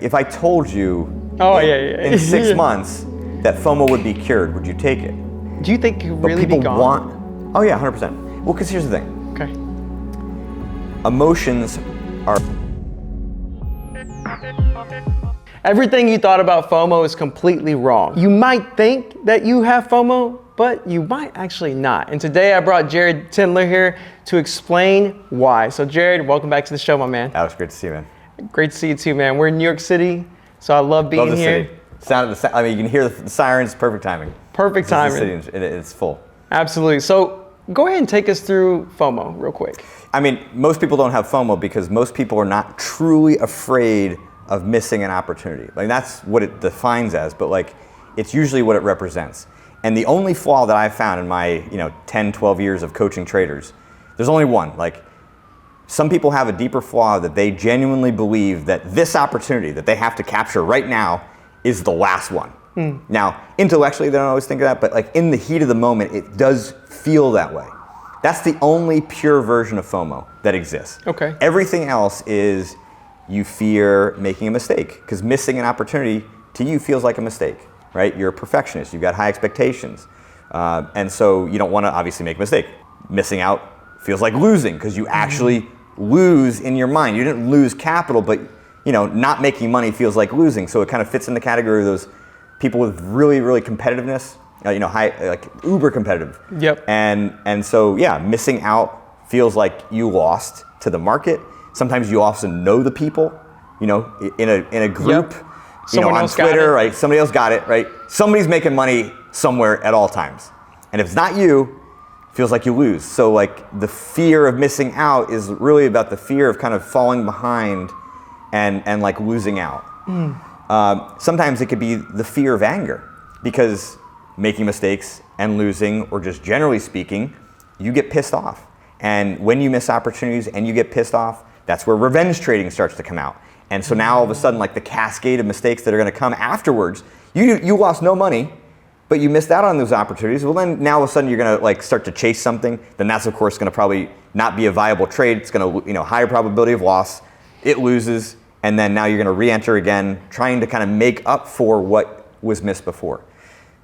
If I told you in 6 months that FOMO would be cured, would you take it? Do you think it really be gone? Oh yeah, 100%. Well, because here's the thing. Okay. Emotions are... Everything you thought about FOMO is completely wrong. You might think that you have FOMO, but you might actually not. And today I brought Jared Tendler here to explain why. So Jared, welcome back to the show, my man. Alex, great to see you, man. Great to see you too, man. We're in New York City, so I love being here. City. I mean, you can hear the sirens, perfect timing. Perfect timing. It's full. Absolutely. So go ahead and take us through FOMO real quick. I mean, most people don't have FOMO because most people are not truly afraid of missing an opportunity. Like that's what it defines as, but like it's usually what it represents. And the only flaw that I've found in my 10, 12 years of coaching traders, there's only one. Like some people have a deeper flaw that they genuinely believe that this opportunity that they have to capture right now is the last one. Now, intellectually, they don't always think of that, but like in the heat of the moment, it does feel that way. That's the only pure version of FOMO that exists. Okay. Everything else is you fear making a mistake because missing an opportunity to you feels like a mistake, right? You're a perfectionist, you've got high expectations. And so you don't want to obviously make a mistake. Missing out feels like losing because you actually lose in your mind. You didn't lose capital, but not making money feels like losing. So it kind of fits in the category of those people with really, really competitiveness, high, like uber competitive. Yep. And so yeah, missing out feels like you lost to the market. Sometimes you also know the people, in a group, on Twitter, right? Somebody else got it, right? Somebody's making money somewhere at all times. And if it's not you, it feels like you lose. So like the fear of missing out is really about the fear of kind of falling behind and like losing out. Sometimes it could be the fear of anger because making mistakes and losing, or just generally speaking, you get pissed off. And when you miss opportunities and you get pissed off, that's where revenge trading starts to come out. And so now all of a sudden, like the cascade of mistakes that are gonna come afterwards, you lost no money, but you missed out on those opportunities. Well then now all of a sudden you're gonna like start to chase something, then that's of course gonna probably not be a viable trade. It's gonna, higher probability of loss, it loses, and then now you're gonna re-enter again, trying to kind of make up for what was missed before.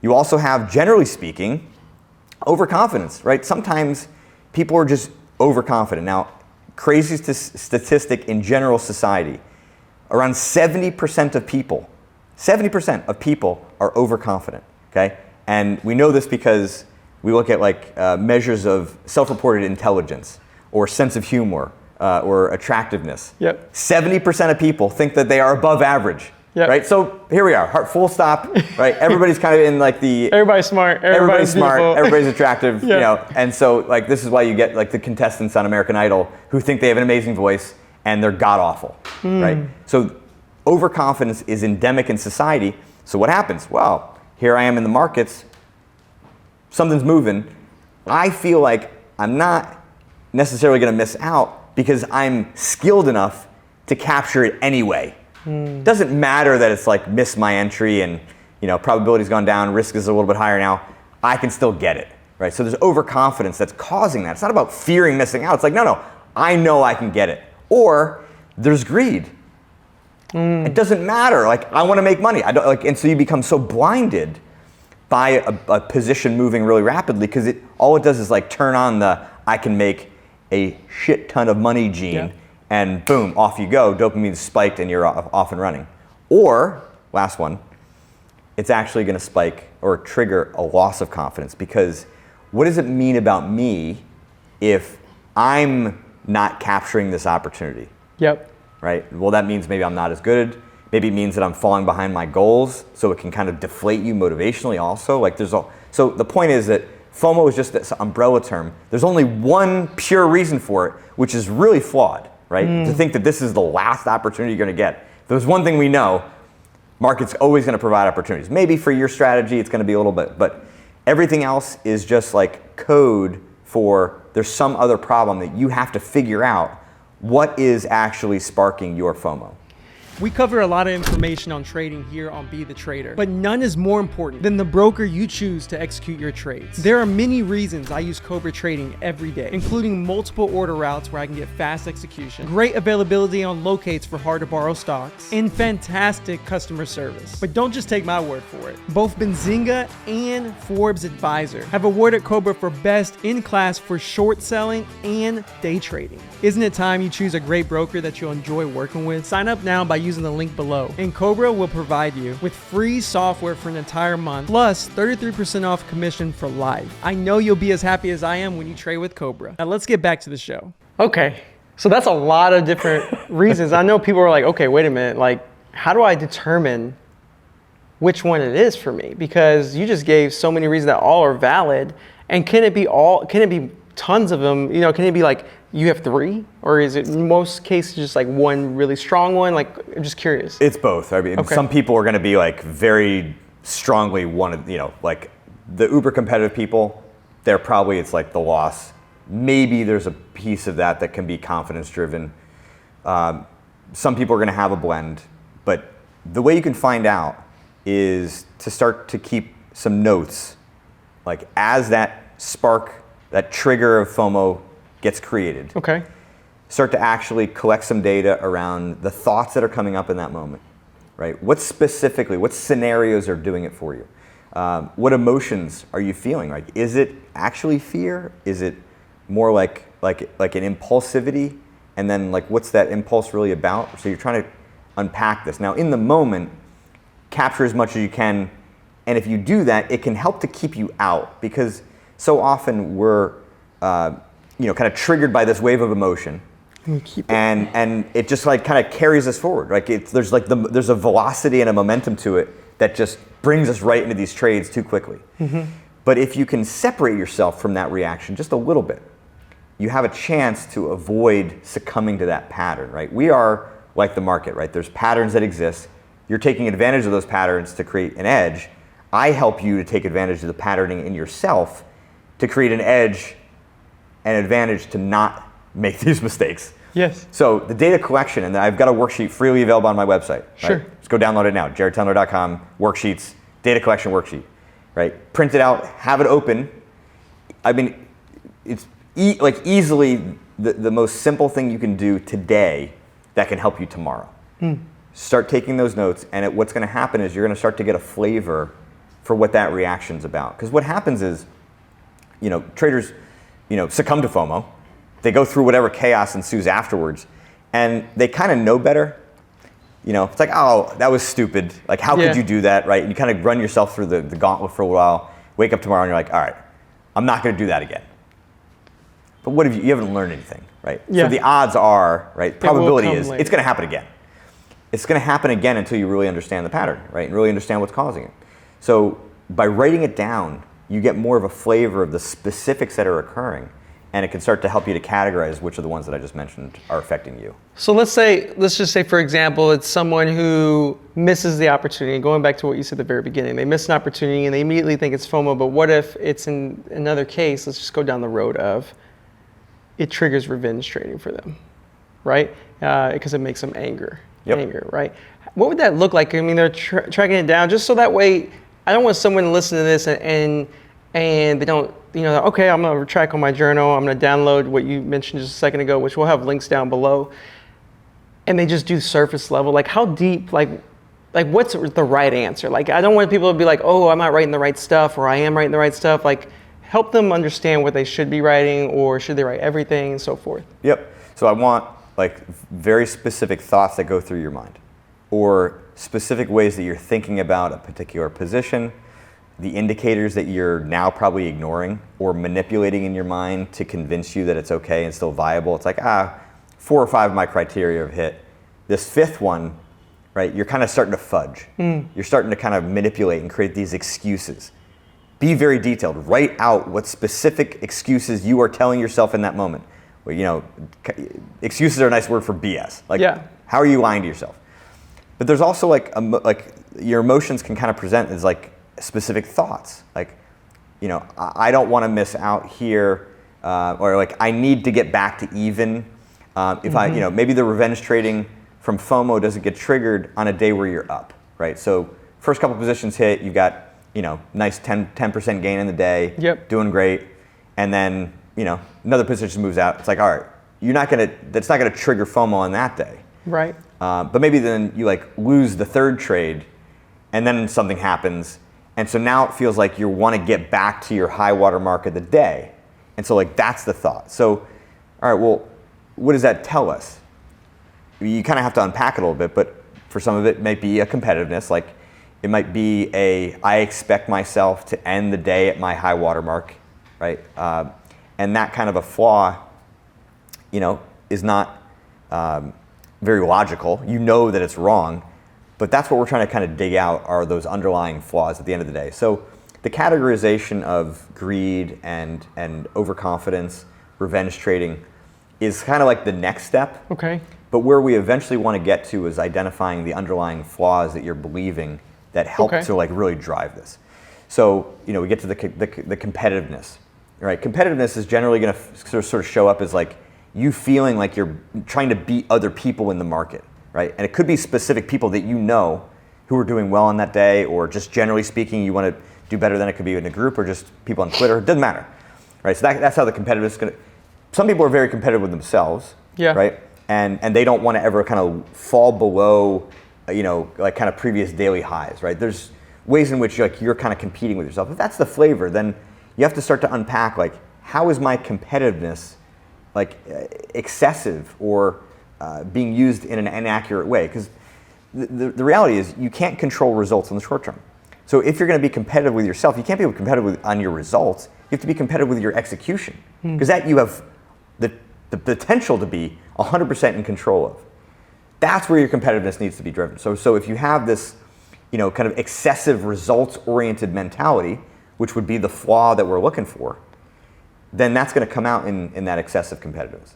You also have, generally speaking, overconfidence, right? Sometimes people are just overconfident. Now, crazy statistic in general society, around 70% of people are overconfident, okay? And we know this because we look at like measures of self-reported intelligence or sense of humor or attractiveness. Yep. 70% of people think that they are above average. Yep. Right, so here we are, full stop. Right, everybody's kind of in like the everybody's smart, everybody's smart, beautiful. everybody's attractive, Yeah. And so like this is why you get like the contestants on American Idol who think they have an amazing voice and they're god awful, right? So overconfidence is endemic in society. So what happens? Well, here I am in the markets, something's moving. I feel like I'm not necessarily going to miss out because I'm skilled enough to capture it anyway. Doesn't matter that it's like missed my entry and probability's gone down, risk is a little bit higher now. I can still get it, right? So there's overconfidence that's causing that. It's not about fearing missing out. It's like, no, I know I can get it. Or there's greed. It doesn't matter. Like I want to make money. And so you become so blinded by a position moving really rapidly because all it does is like turn on the I can make a shit ton of money gene. Yeah. And boom, off you go, dopamine's spiked and you're off and running. Or, last one, it's actually gonna spike or trigger a loss of confidence because what does it mean about me if I'm not capturing this opportunity? Yep. Right, well that means maybe I'm not as good. Maybe it means that I'm falling behind my goals, so it can kind of deflate you motivationally also. So the point is that FOMO is just this umbrella term. There's only one pure reason for it, which is really flawed. Right? To think that this is the last opportunity you're going to get. If there's one thing we know, market's always going to provide opportunities. Maybe for your strategy, it's going to be a little bit, but everything else is just like code for there's some other problem that you have to figure out what is actually sparking your FOMO. We cover a lot of information on trading here on Be the Trader, but none is more important than the broker you choose to execute your trades. There are many reasons I use Cobra Trading every day, including multiple order routes where I can get fast execution, great availability on locates for hard to borrow stocks, and fantastic customer service. But don't just take my word for it. Both Benzinga and Forbes Advisor have awarded Cobra for best in class for short selling and day trading. Isn't it time you choose a great broker that you'll enjoy working with? Sign up now by using the link below, and Cobra will provide you with free software for an entire month, plus 33% off commission for life. I know you'll be as happy as I am when you trade with Cobra. Now let's get back to the show. Okay, so that's a lot of different reasons. I know people are like, okay, wait a minute, like, how do I determine which one it is for me? Because you just gave so many reasons that all are valid, and can it be tons of them? You know, can it be like, you have 3, or is it in most cases just like one really strong one? Like, I'm just curious. It's both. I mean, some people are going to be like very strongly like the uber competitive people. It's like the loss. Maybe there's a piece of that can be confidence driven. Some people are going to have a blend, but the way you can find out is to start to keep some notes, like as that spark, that trigger of FOMO gets created. Okay. Start to actually collect some data around the thoughts that are coming up in that moment, right? What scenarios are doing it for you? What emotions are you feeling? Like, is it actually fear? Is it more like an impulsivity? And then like, what's that impulse really about? So you're trying to unpack this. Now in the moment, capture as much as you can. And if you do that, it can help to keep you out, because so often we're, kind of triggered by this wave of emotion, and it just like kind of carries us forward. Like there's a velocity and a momentum to it that just brings us right into these trades too quickly. Mm-hmm. But if you can separate yourself from that reaction just a little bit, you have a chance to avoid succumbing to that pattern, right? We are like the market, right? There's patterns that exist. You're taking advantage of those patterns to create an edge. I help you to take advantage of the patterning in yourself to create an edge, an advantage to not make these mistakes. Yes. So the data collection, and I've got a worksheet freely available on my website. Sure. Right? Just go download it now, jaredtendler.com, worksheets, data collection worksheet, right? Print it out, have it open. I mean, it's easily the most simple thing you can do today that can help you tomorrow. Start taking those notes, and what's gonna happen is you're gonna start to get a flavor for what that reaction's about. Because what happens is, traders, succumb to FOMO. They go through whatever chaos ensues afterwards, and they kind of know better. It's like, oh, that was stupid. Like, how could you do that, right? And you kind of run yourself through the gauntlet for a while, wake up tomorrow, and you're like, all right, I'm not going to do that again. But what if you haven't learned anything, right? Yeah. So the odds are, right, probability is it's going to happen again. It's going to happen again until you really understand the pattern, right, and really understand what's causing it. So by writing it down, you get more of a flavor of the specifics that are occurring, and it can start to help you to categorize which of the ones that I just mentioned are affecting you. So let's just say, for example, it's someone who misses the opportunity. Going back to what you said at the very beginning, they miss an opportunity and they immediately think it's FOMO, but what if it's in another case? Let's just go down the road of it triggers revenge trading for them, right? Because it makes them anger, right? What would that look like? I mean, they're tracking it down just so that way, I don't want someone to listen to this and they don't, okay, I'm gonna track on my journal, I'm gonna download what you mentioned just a second ago, which we'll have links down below, and they just do surface level. Like, how deep, like what's the right answer? Like, I don't want people to be like, oh, I'm not writing the right stuff, or I am writing the right stuff. Like, help them understand what they should be writing, or should they write everything, and so forth. Yep. So I want like very specific thoughts that go through your mind, or specific ways that you're thinking about a particular position, the indicators that you're now probably ignoring or manipulating in your mind to convince you that it's okay and still viable. It's like, 4 or 5 of my criteria have hit. This 5th one, right, you're kind of starting to fudge. You're starting to kind of manipulate and create these excuses. Be very detailed. Write out what specific excuses you are telling yourself in that moment. Well, excuses are a nice word for BS. Like, how are you lying to yourself? But there's also like your emotions can kind of present as like specific thoughts. Like, I don't want to miss out here, or like I need to get back to even. If maybe the revenge trading from FOMO doesn't get triggered on a day where you're up, right? So first couple positions hit, you've got, nice 10% gain in the day, doing great. And then, another position moves out. It's like, all right, that's not gonna trigger FOMO on that day. Right. But maybe then you lose the third trade and then something happens. And so now it feels like you want to get back to your high water mark of the day. And so that's the thought. So, all right, well, what does that tell us? You kind of have to unpack it a little bit, but for some of it might be a competitiveness. It might be I expect myself to end the day at my high water mark, right? And that kind of a flaw, is not very logical. You know that it's wrong, but that's what we're trying to kind of dig out are those underlying flaws at the end of the day. So the categorization of greed and overconfidence, revenge trading is kind of like the next step. Okay. But where we eventually want to get to is identifying the underlying flaws that you're believing that help to really drive this. So, we get to the competitiveness, right? Competitiveness is generally going to sort of show up as you feeling like you're trying to beat other people in the market, right? And it could be specific people that who are doing well on that day, or just generally speaking, you want to do better than it could be in a group or just people on Twitter. It doesn't matter, right? So that's how the competitiveness is going to. Some people are very competitive with themselves, right? And they don't want to ever kind of fall below, kind of previous daily highs, right? There's ways in which you're kind of competing with yourself. If that's the flavor, then you have to start to unpack how is my competitiveness excessive or being used in an inaccurate way? Because the reality is you can't control results in the short term. So if you're going to be competitive with yourself, you can't be competitive on your results. You have to be competitive with your execution, because that you have the potential to be 100% in control of. That's where your competitiveness needs to be driven. So if you have this, kind of excessive results-oriented mentality, which would be the flaw that we're looking for, then that's going to come out in that excessive competitiveness.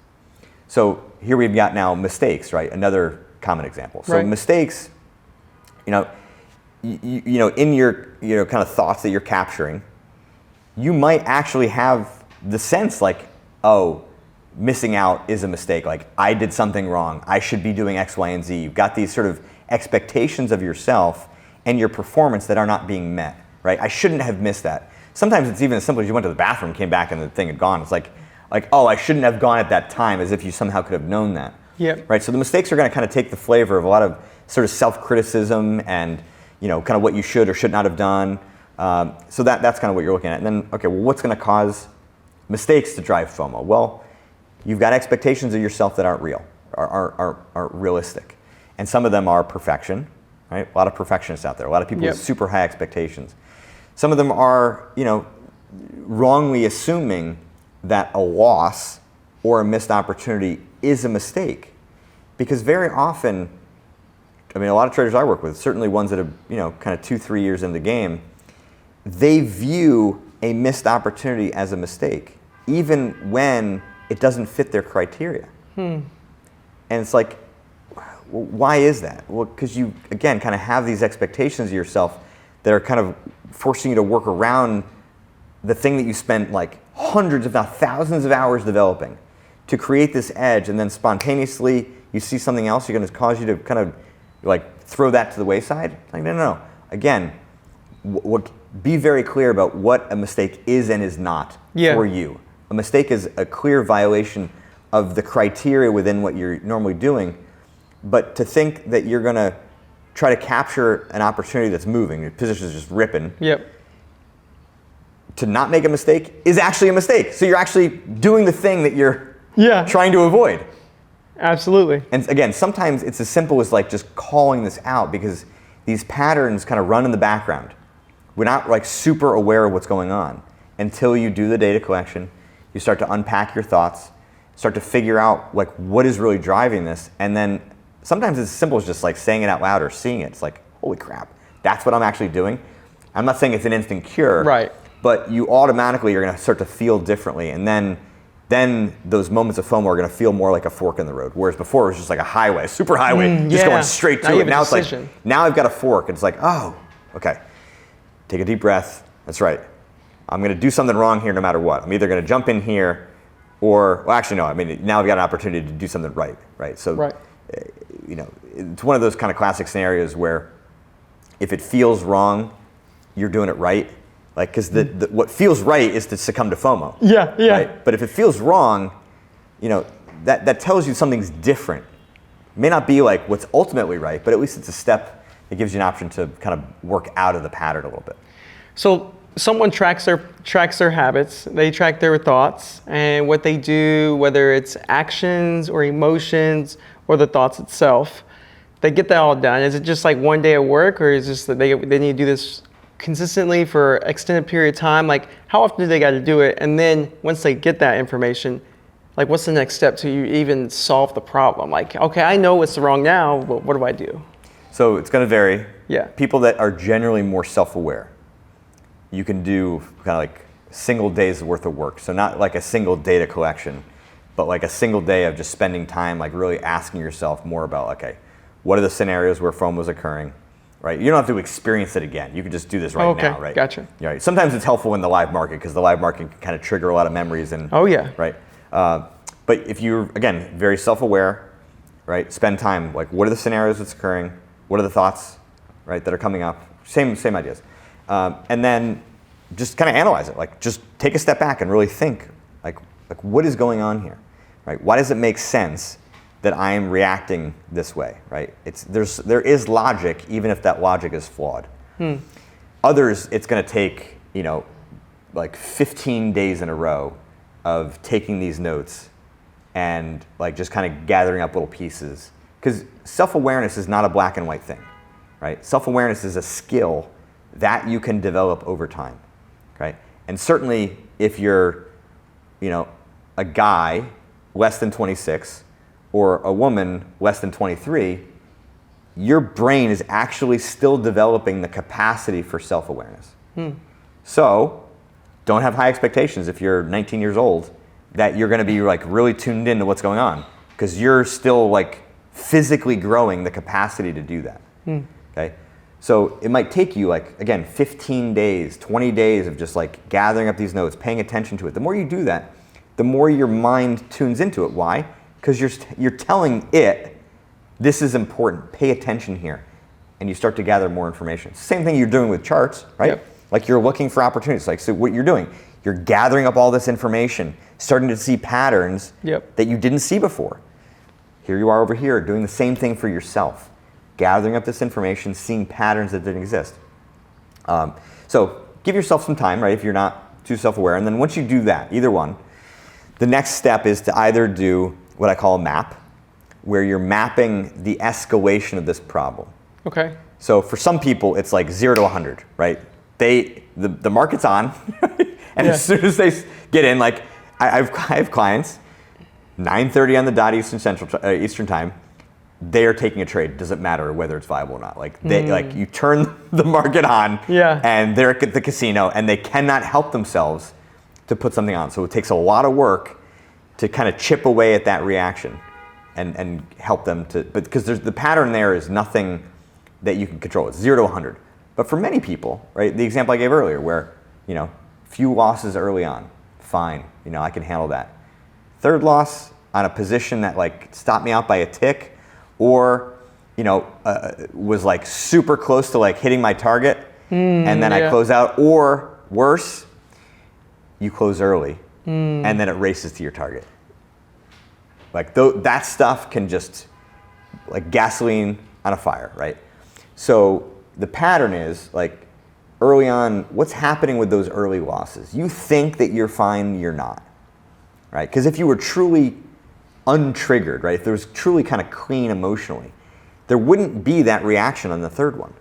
So here we've got now mistakes, right? Another common example. So mistakes, in your kind of thoughts that you're capturing, you might actually have the sense oh, missing out is a mistake. I did something wrong. I should be doing X, Y, and Z. You've got these sort of expectations of yourself and your performance that are not being met, right? I shouldn't have missed that. Sometimes it's even as simple as you went to the bathroom, came back, and the thing had gone. It's like, oh, I shouldn't have gone at that time, as if you somehow could have known that. Right? So the mistakes are going to kind of take the flavor of a lot of sort of self-criticism and, kind of what you should or should not have done. So that's kind of what you're looking at. And then, okay, well, what's going to cause mistakes to drive FOMO? Well, you've got expectations of yourself that aren't real, aren't realistic. And some of them are perfection, right? A lot of perfectionists out there, a lot of people with super high expectations. Some of them are, wrongly assuming that a loss or a missed opportunity is a mistake. Because very often, a lot of traders I work with, certainly ones that have, kind of 2-3 years in the game, they view a missed opportunity as a mistake, even when it doesn't fit their criteria. And it's like, well, why is that? Well, because you, again, kind of have these expectations of yourself that are kind of forcing you to work around the thing that you spent hundreds, if not thousands of hours developing to create this edge, and then spontaneously you see something else, you're going to cause you to kind of throw that to the wayside. No. Again, be very clear about what a mistake is and is not for you. A mistake is a clear violation of the criteria within what you're normally doing. But to think that you're going to try to capture an opportunity that's moving, your position is just ripping, to not make a mistake is actually a mistake. So you're actually doing the thing that you're trying to avoid. Absolutely. And again, sometimes it's as simple as just calling this out, because these patterns kind of run in the background. We're not super aware of what's going on until you do the data collection. You start to unpack your thoughts, start to figure out what is really driving this, and then sometimes it's as simple as just saying it out loud or seeing it. It's holy crap, that's what I'm actually doing. I'm not saying it's an instant cure, right? But you automatically are going to start to feel differently, and then those moments of FOMO are going to feel more like a fork in the road. Whereas before it was just like a highway, a super highway, just going straight to it. Now it's now I've got a fork, and it's oh, okay, take a deep breath. That's right. I'm going to do something wrong here no matter what. I'm either going to jump in here or, well, actually, no. Now I've got an opportunity to do something right? So it's one of those kind of classic scenarios where if it feels wrong, you're doing it right. Like, because what feels right is to succumb to FOMO. Yeah. Right? But if it feels wrong, that tells you something's different. It may not be like what's ultimately right, but at least it's a step that gives you an option to kind of work out of the pattern a little bit. So someone tracks their habits, they track their thoughts, and what they do, whether it's actions or emotions or the thoughts itself, they get that all done. Is it just like one day at work, or is it just that they need to do this consistently for an extended period of time? Like, how often do they got to do it? And then once they get that information, like, what's the next step to even solve the problem? Like, okay, I know what's wrong now, but what do I do? So it's going to vary. Yeah. People that are generally more self-aware, you can do kind of like single days worth of work. So not like a single data collection, but like a single day of just spending time, like really asking yourself more about, okay, what are the scenarios where FOMO is occurring, right? You don't have to experience it again. You can just do this right now, right? Gotcha. Right. Sometimes it's helpful in the live market because the live market can kind of trigger a lot of memories and. Oh yeah. Right. But if you're, again, very self-aware, right? Spend time, like, what are the scenarios that's occurring? What are the thoughts, right, that are coming up? Same ideas. And then just kind of analyze it. Like, just take a step back and really think, like what is going on here, right? Why does it make sense that I am reacting this way, right? There is logic, even if that logic is flawed. Others, it's going to take, like 15 days in a row of taking these notes and like just kind of gathering up little pieces. Because self-awareness is not a black and white thing, right? Self-awareness is a skill that you can develop over time, right? And certainly if you're, a guy less than 26 or a woman less than 23, your brain is actually still developing the capacity for self-awareness. So don't have high expectations if you're 19 years old that you're going to be like really tuned into what's going on, because you're still like physically growing the capacity to do that. Okay, so it might take you like, again, 15 days, 20 days of just like gathering up these notes, paying attention to it. The more you do that, the more your mind tunes into it. Why? Because you're telling it, this is important, pay attention here, and you start to gather more information. Same thing you're doing with charts, right? Yep. Like, you're looking for opportunities. Like, so what you're doing, you're gathering up all this information, starting to see patterns that you didn't see before. Here you are over here doing the same thing for yourself, gathering up this information, seeing patterns that didn't exist. So give yourself some time, right, if you're not too self-aware. And then once you do that, either one, the next step is to either do what I call a map, where you're mapping the escalation of this problem. Okay. So for some people, it's like 0 to 100, right? The market's on, and as soon as they get in, like I have clients, 9:30 on the dot Eastern time, they are taking a trade. Doesn't matter whether it's viable or not. Like like you turn the market on, and they're at the casino, and they cannot help themselves to put something on. So it takes a lot of work to kind of chip away at that reaction, and help them to. But because the pattern there is nothing that you can control. It's 0 to 100. But for many people, right, the example I gave earlier, where few losses early on, fine, I can handle that. Third loss on a position that like stopped me out by a tick, or was like super close to like hitting my target, and then I close out, or worse, you close early, and then it races to your target. Like that stuff can just like gasoline on a fire, right? So the pattern is like early on, what's happening with those early losses? You think that you're fine, you're not, right? Because if you were truly untriggered, right, if there was truly kind of clean emotionally, there wouldn't be that reaction on the third one.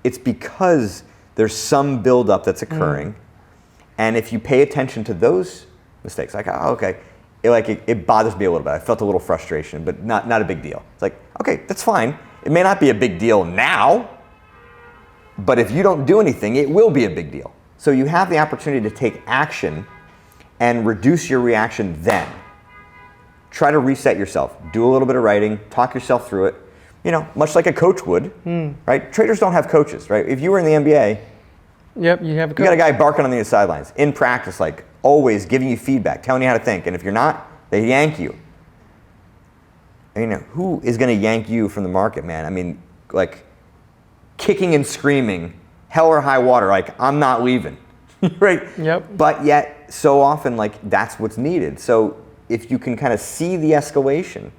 It's because there's some buildup that's occurring, and if you pay attention to those mistakes, like, oh, okay, it bothers me a little bit. I felt a little frustration, but not a big deal. It's like, okay, that's fine. It may not be a big deal now, but if you don't do anything, it will be a big deal. So you have the opportunity to take action and reduce your reaction then. Try to reset yourself. Do a little bit of writing, talk yourself through it. Much like a coach would, right? Traders don't have coaches, right? If you were in the NBA, you have a coach. You got a guy barking on the sidelines, in practice, like always giving you feedback, telling you how to think. And if you're not, they yank you. who is going to yank you from the market, man? I mean, like kicking and screaming, hell or high water, like I'm not leaving, right? Yep. But yet, so often, like that's what's needed. So if you can kind of see the escalation,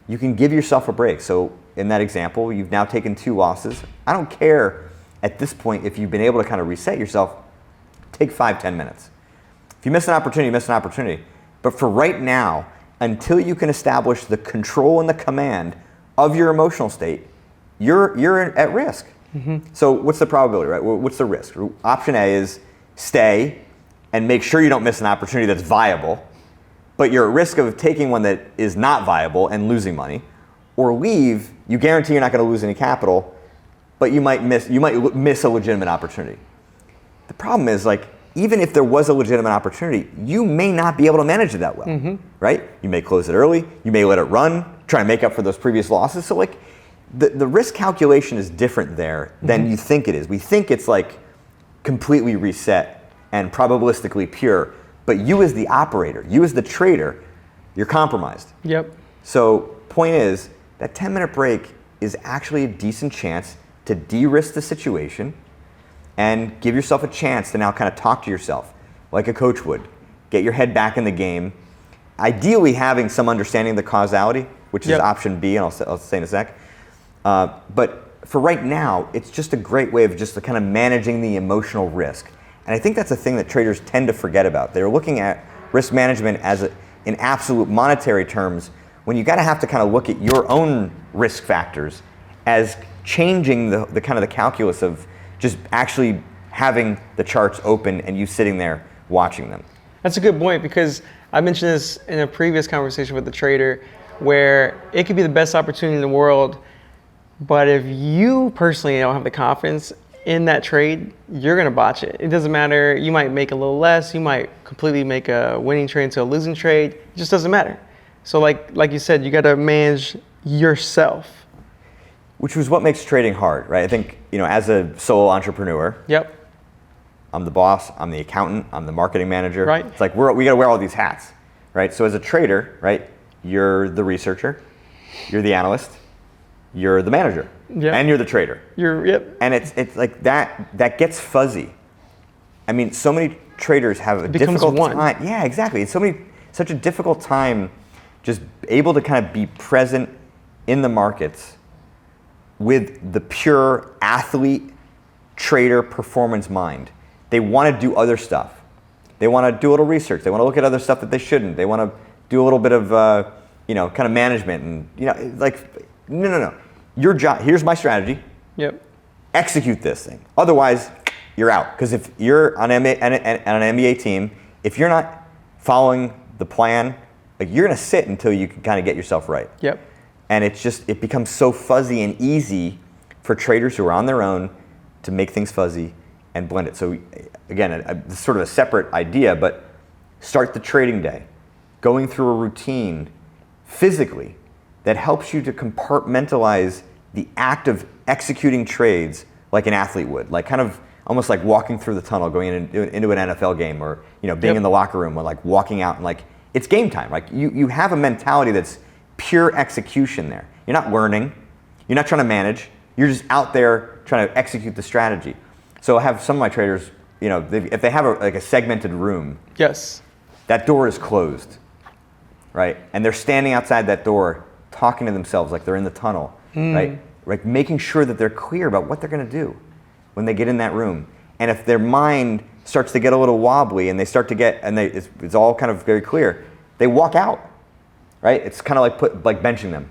you can give yourself a break. So in that example, you've now taken 2 losses. I don't care at this point if you've been able to kind of reset yourself. Take 5-10 minutes. If you miss an opportunity, you miss an opportunity. But for right now, until you can establish the control and the command of your emotional state, you're at risk. So what's the probability, right? What's the risk? Option A is stay and make sure you don't miss an opportunity that's viable, but you're at risk of taking one that is not viable and losing money. Or leave, you guarantee you're not going to lose any capital, but you might miss a legitimate opportunity. The problem is, like, even if there was a legitimate opportunity, you may not be able to manage it that well, right? You may close it early, you may let it run, try and make up for those previous losses. So like, the risk calculation is different there than you think it is. We think it's like completely reset and probabilistically pure, but you as the operator, you as the trader, you're compromised. Yep. So point is, that 10-minute break is actually a decent chance to de-risk the situation and give yourself a chance to now kind of talk to yourself like a coach would. Get your head back in the game. Ideally having some understanding of the causality, which is option B, and I'll say in a sec. But for right now, it's just a great way of just kind of managing the emotional risk. And I think that's a thing that traders tend to forget about. They're looking at risk management as in absolute monetary terms, when you have to kind of look at your own risk factors as changing the kind of the calculus of just actually having the charts open and you sitting there watching them. That's a good point, because I mentioned this in a previous conversation with the trader, where it could be the best opportunity in the world, but if you personally don't have the confidence in that trade, you're gonna botch it. It doesn't matter, you might make a little less, you might completely make a winning trade into a losing trade, it just doesn't matter. So like you said, you gotta manage yourself. Which was what makes trading hard, right? I think, as a solo entrepreneur, I'm the boss, I'm the accountant, I'm the marketing manager. Right. It's like we gotta wear all these hats, right? So as a trader, right, you're the researcher, you're the analyst, you're the manager, and you're the trader. And it's like that gets fuzzy. I mean, so many traders have a difficult time. Yeah, exactly. It's such a difficult time just able to kind of be present in the markets with the pure athlete, trader, performance mind. They want to do other stuff. They want to do a little research. They want to look at other stuff that they shouldn't. They want to do a little bit of, kind of management and, no. Your job, here's my strategy. Execute this thing. Otherwise, you're out. Because if you're on an NBA team, if you're not following the plan, you're going to sit until you can kind of get yourself right. And it becomes so fuzzy and easy for traders who are on their own to make things fuzzy and blend it. So again, it's sort of a separate idea, but start the trading day, going through a routine physically that helps you to compartmentalize the act of executing trades like an athlete would, like kind of almost like walking through the tunnel, going into an NFL game, or being in the locker room, or like walking out and like it's game time. Like you have a mentality that's pure execution there. You're not learning, you're not trying to manage, you're just out there trying to execute the strategy. So I have some of my traders, if they have a segmented room, that door is closed, right? And they're standing outside that door talking to themselves like they're in the tunnel, right? Like making sure that they're clear about what they're gonna do when they get in that room. And if their mind starts to get a little wobbly and they start to get, it's all kind of very clear, they walk out, right? It's kind of like benching them.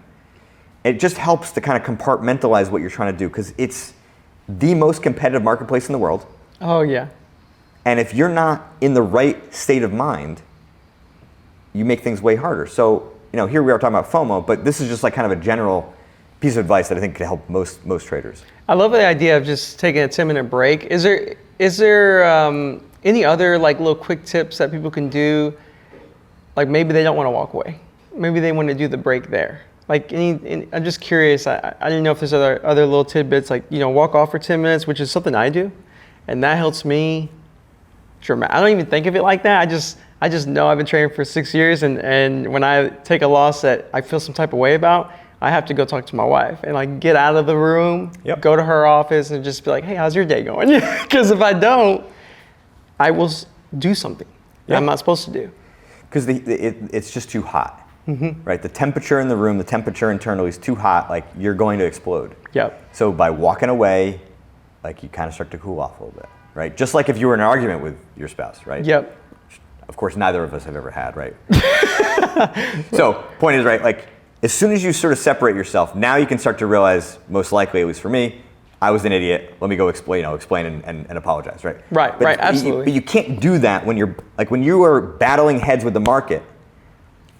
It just helps to kind of compartmentalize what you're trying to do, because it's the most competitive marketplace in the world. And if you're not in the right state of mind, you make things way harder. So, here we are talking about FOMO, but this is just like kind of a general piece of advice that I think could help most traders. I love the idea of just taking a 10-minute break. Is there any other like little quick tips that people can do? Like maybe they don't want to walk away. Maybe they want to do the break there. Like I'm just curious. I didn't know if there's other little tidbits, like walk off for 10 minutes, which is something I do, and that helps me. I don't even think of it like that. I just know I've been training for 6 years, and when I take a loss that I feel some type of way about, I have to go talk to my wife and like get out of the room, go to her office and just be like, hey, how's your day going? Because if I don't, I will do something that I'm not supposed to do. Because it's just too hot, right? The temperature in the room, the temperature internally is too hot, like you're going to explode. Yep. So by walking away, like you kind of start to cool off a little bit, right? Just like if you were in an argument with your spouse, right? Yep. Of course, neither of us have ever had, right? So point is, right, like as soon as you sort of separate yourself, now you can start to realize, most likely, at least for me, I was an idiot. Let me go explain and apologize, right? Right, but absolutely. But you can't do that when you are battling heads with the market.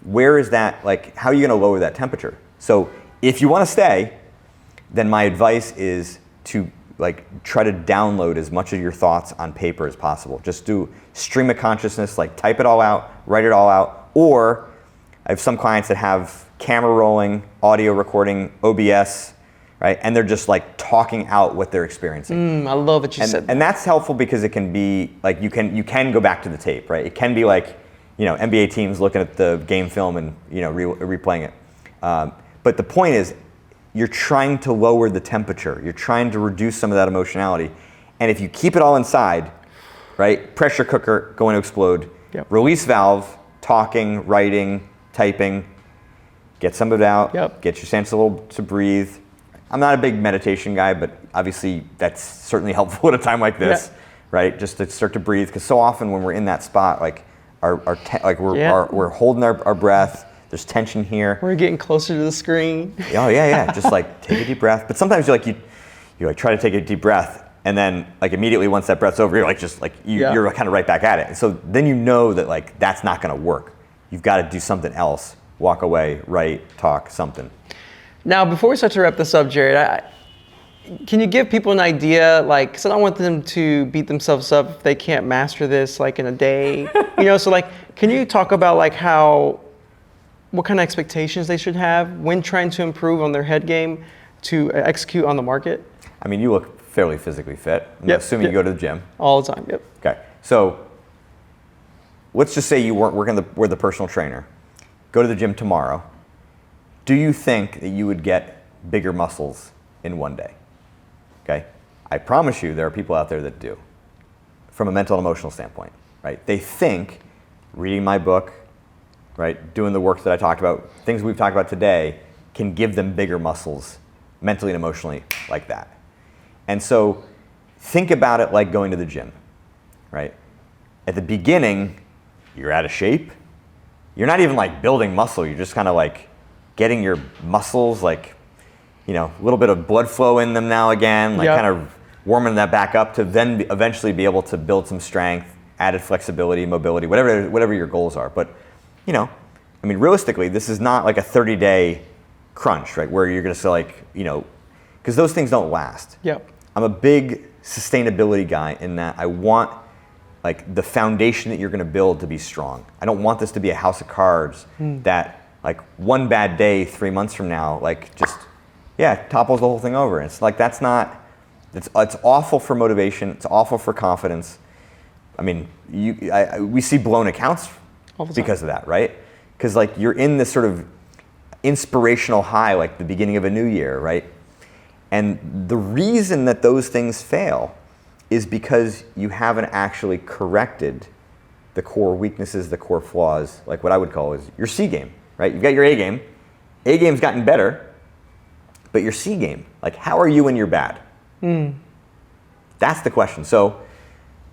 Where is that, like, how are you going to lower that temperature? So if you want to stay, then my advice is to like try to download as much of your thoughts on paper as possible. Just do stream of consciousness, like type it all out, write it all out. Or I have some clients that have camera rolling, audio recording, OBS, right? And they're just like talking out what they're experiencing. I love what you said. And that's helpful because it can be like, you can go back to the tape, right? It can be like, NBA teams looking at the game film and, replaying it. But the point is, you're trying to lower the temperature. You're trying to reduce some of that emotionality. And if you keep it all inside, right? Pressure cooker going to explode. Yep. Release valve, talking, writing, typing. Get some of it out. Yep. Get your sense a little to breathe. I'm not a big meditation guy, but obviously that's certainly helpful at a time like this, right? Just to start to breathe. Because so often when we're in that spot, like we're holding our breath. There's tension here. We're getting closer to the screen. Oh yeah. Just like take a deep breath. But sometimes you like try to take a deep breath, and then like immediately once that breath's over, you're like you're kind of right back at it. And so then you know that like that's not going to work. You've got to do something else. Walk away, write, talk, something. Now, before we start to wrap this up, Jared, can you give people an idea, like, because I don't want them to beat themselves up if they can't master this like in a day, So like, can you talk about like what kind of expectations they should have when trying to improve on their head game to execute on the market? I mean, you look fairly physically fit. I'm assuming you go to the gym. All the time, yep. Okay, so let's just say you weren't working with the personal trainer. Go to the gym tomorrow. Do you think that you would get bigger muscles in one day? Okay, I promise you there are people out there that do, from a mental and emotional standpoint, right? They think reading my book, right, doing the work that I talked about, things we've talked about today, can give them bigger muscles mentally and emotionally like that. And so think about it like going to the gym, right? At the beginning, you're out of shape. You're not even like building muscle. You're just kind of like getting your muscles like, a little bit of blood flow in them now again, like kind of warming that back up to then eventually be able to build some strength, added flexibility, mobility, whatever your goals are. But realistically, this is not like a 30-day crunch, right? Where you're going to say like, because those things don't last. Yep. I'm a big sustainability guy in that I want like the foundation that you're going to build to be strong. I don't want this to be a house of cards that like one bad day 3 months from now, like just, topples the whole thing over. And it's like, it's awful for motivation. It's awful for confidence. I mean, we see blown accounts because of that, right? Because like you're in this sort of inspirational high, like the beginning of a new year, right? And the reason that those things fail is because you haven't actually corrected the core weaknesses, the core flaws, like what I would call is your C game, right? You've got your A game. A game's gotten better, but your C game, like how are you when you're bad? That's the question. So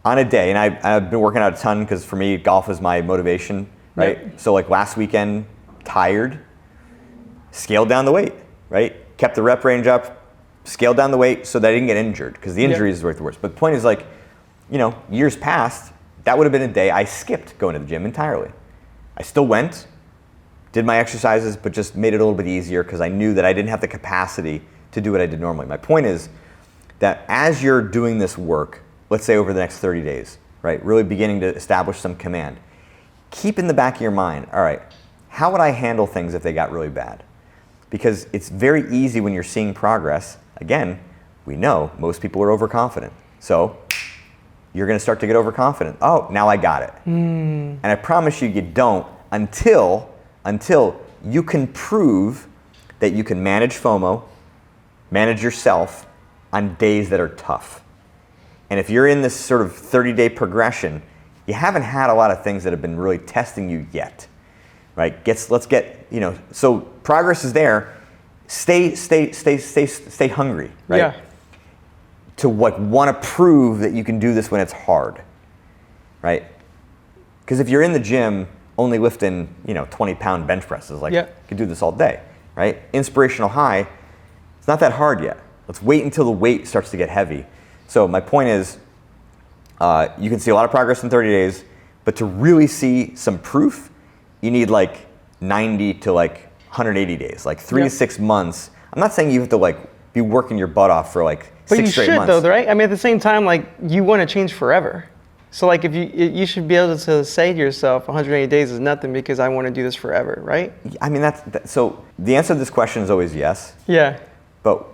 on a day, and I've been working out a ton because for me, golf is my motivation, right? Yep. So like last weekend, tired, scaled down the weight, right? Kept the rep range up, scaled down the weight so that I didn't get injured because the injury is the worst. But the point is like, years past, that would have been a day I skipped going to the gym entirely. I still went, did my exercises, but just made it a little bit easier because I knew that I didn't have the capacity to do what I did normally. My point is that as you're doing this work, let's say over the next 30 days, right, really beginning to establish some command, keep in the back of your mind, all right, how would I handle things if they got really bad? Because it's very easy when you're seeing progress. Again, we know most people are overconfident. So you're going to start to get overconfident. Oh, now I got it. And I promise you don't until you can prove that you can manage FOMO, manage yourself on days that are tough. And if you're in this sort of 30-day progression, you haven't had a lot of things that have been really testing you yet, right? Let's get, so progress is there. Stay hungry, right? Yeah. To want to prove that you can do this when it's hard, right? Because if you're in the gym only lifting, 20-pound bench presses, you could do this all day, right? Inspirational high, it's not that hard yet. Let's wait until the weight starts to get heavy. So my point is, you can see a lot of progress in 30 days, but to really see some proof, you need 90 to 180 days, 3 to 6 months. I'm not saying you have to be working your butt off for 6 straight months. But you should though, right? I mean, at the same time, you want to change forever. So if you should be able to say to yourself, 180 days is nothing because I want to do this forever, right? I mean, so the answer to this question is always yes. Yeah. But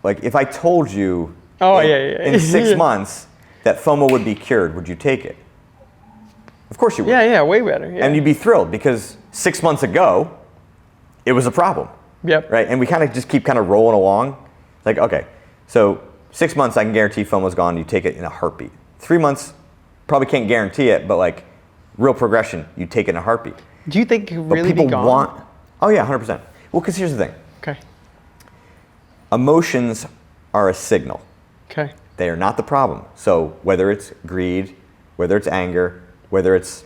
if I told you in 6 months that FOMO would be cured, would you take it? Of course you would. Yeah, way better. Yeah. And you'd be thrilled because 6 months ago, it was a problem. Yep. Right? And we kind of just keep rolling along. Okay, so 6 months, I can guarantee FOMO's gone. You take it in a heartbeat. 3 months, probably can't guarantee it, but real progression, you take it in a heartbeat. Do you think it could really people be gone? want? Oh yeah, 100%. Well, because here's the thing. Okay. Emotions are a signal. Okay. They are not the problem. So whether it's greed, whether it's anger, whether it's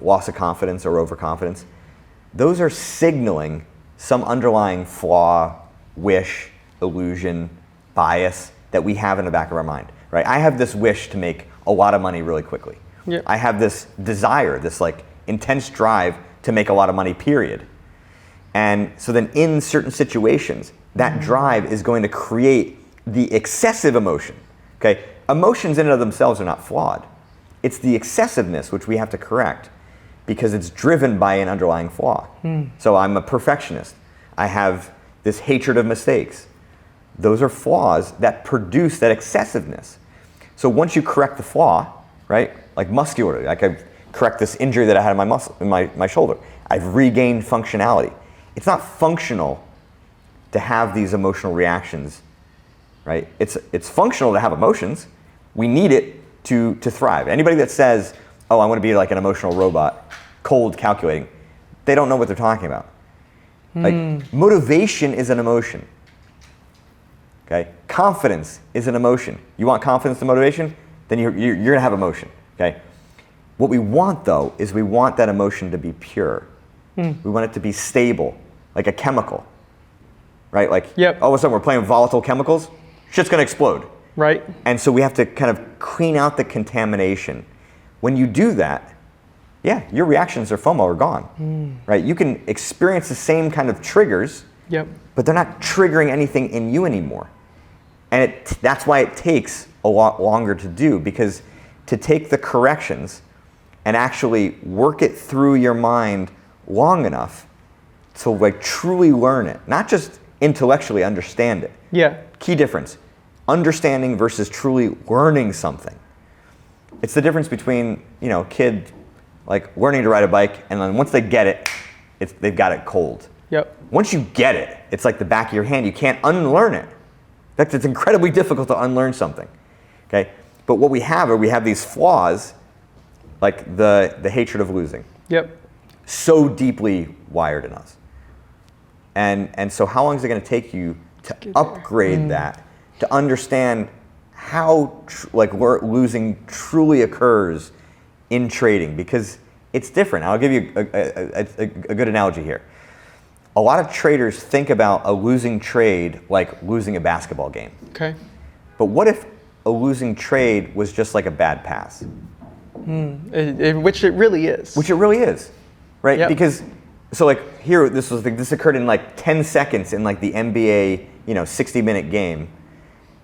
loss of confidence or overconfidence, those are signaling some underlying flaw, wish, illusion, bias that we have in the back of our mind. Right? I have this wish to make a lot of money really quickly. Yep. I have this desire, this intense drive to make a lot of money, period. And so then in certain situations, that drive is going to create the excessive emotion. Okay? Emotions in and of themselves are not flawed. It's the excessiveness which we have to correct because it's driven by an underlying flaw. So I'm a perfectionist. I have this hatred of mistakes. Those are flaws that produce that excessiveness. So once you correct the flaw, right, muscularly, I correct this injury that I had in my muscle, in my shoulder, I've regained functionality. It's not functional to have these emotional reactions, right? It's functional to have emotions. We need it to thrive. Anybody that says, oh, I want to be like an emotional robot, cold calculating, they don't know what they're talking about. Motivation is an emotion. Okay? Confidence is an emotion. You want confidence and motivation? Then you're going to have emotion. Okay? What we want, though, is we want that emotion to be pure. We want it to be stable, like a chemical. Right? All of a sudden we're playing with volatile chemicals, shit's going to explode. Right. And so we have to kind of clean out the contamination. When you do that, your reactions or FOMO are gone. Right? You can experience the same kind of triggers, but they're not triggering anything in you anymore. And that's why it takes a lot longer to do, because to take the corrections and actually work it through your mind long enough to truly learn it, not just intellectually understand it. Yeah. Key difference, understanding versus truly learning something. It's the difference between, kid learning to ride a bike, and then once they get it, they've got it cold. Yep. Once you get it, it's like the back of your hand. You can't unlearn it. In fact, it's incredibly difficult to unlearn something. Okay? But what we have these flaws, like the hatred of losing. Yep. So deeply wired in us. And so how long is it going to take you to upgrade that, to understand how losing truly occurs in trading? Because it's different. I'll give you a good analogy here. A lot of traders think about a losing trade like losing a basketball game. Okay. But what if a losing trade was just like a bad pass? Which it really is. Which it really is, right? Yep. Because here this occurred in 10 seconds in the NBA 60-minute game,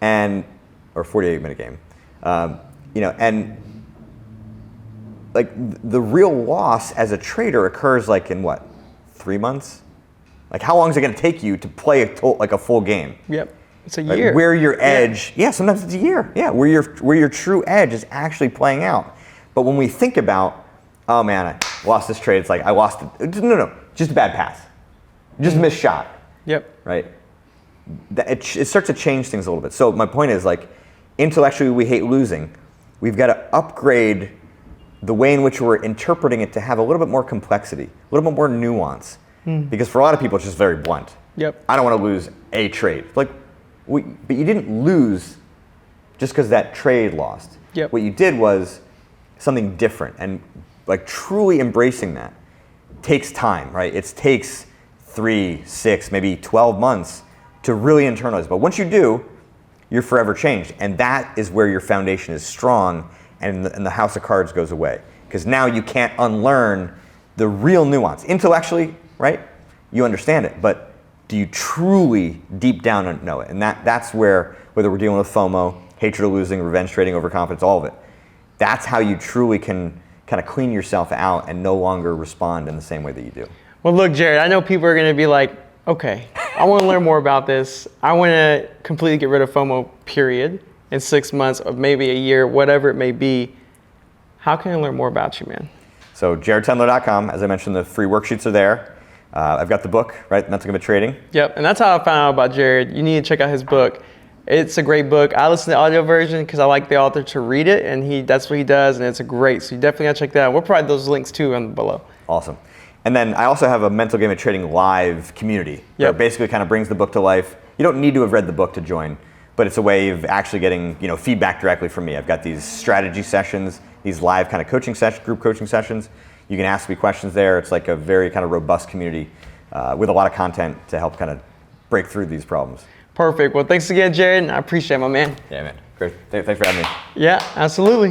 or 48-minute game, and the real loss as a trader occurs in what, 3 months? How long is it going to take you to play a full game? Yep. It's a right? year. Where your edge, sometimes it's a year. Yeah, where your true edge is actually playing out. But when we think about, oh man, I lost this trade, it's like I lost it. No, just a bad pass. Just a missed shot. Yep. Right? It starts to change things a little bit. So my point is, like, intellectually we hate losing. We've got to upgrade the way in which we're interpreting it to have a little bit more complexity, a little bit more nuance. Because for a lot of people, it's just very blunt. Yep. I don't want to lose a trade. Like, but you didn't lose just because that trade lost. Yep. What you did was something different, and like truly embracing that takes time, right? It takes 3, 6, maybe 12 months to really internalize. But once you do, you're forever changed, and that is where your foundation is strong, and the house of cards goes away. Because now you can't unlearn the real nuance. Intellectually, right? You understand it, but do you truly deep down know it? And that's where, whether we're dealing with FOMO, hatred of losing, revenge trading, overconfidence, all of it, that's how you truly can kind of clean yourself out and no longer respond in the same way that you do. Well, look, Jared, I know people are going to be like, okay, I want to learn more about this. I want to completely get rid of FOMO, period, in 6 months, or maybe a year, whatever it may be. How can I learn more about you, man? So jaredtendler.com, as I mentioned, the free worksheets are there. I've got the book, right? Mental Game of Trading. Yep, and that's how I found out about Jared. You need to check out his book. It's a great book. I listen to the audio version because I like the author to read it, and that's what he does, and it's a great. So you definitely gotta check that out. We'll provide those links too below. Awesome. And then I also have a Mental Game of Trading live community. Yep. That basically kind of brings the book to life. You don't need to have read the book to join, but it's a way of actually getting feedback directly from me. I've got these strategy sessions, these live kind of coaching sessions, group coaching sessions. You can ask me questions there. It's like a very kind of robust community with a lot of content to help kind of break through these problems. Perfect. Well, thanks again, Jared. I appreciate it, my man. Yeah, man. Great. Thanks for having me. Yeah, absolutely.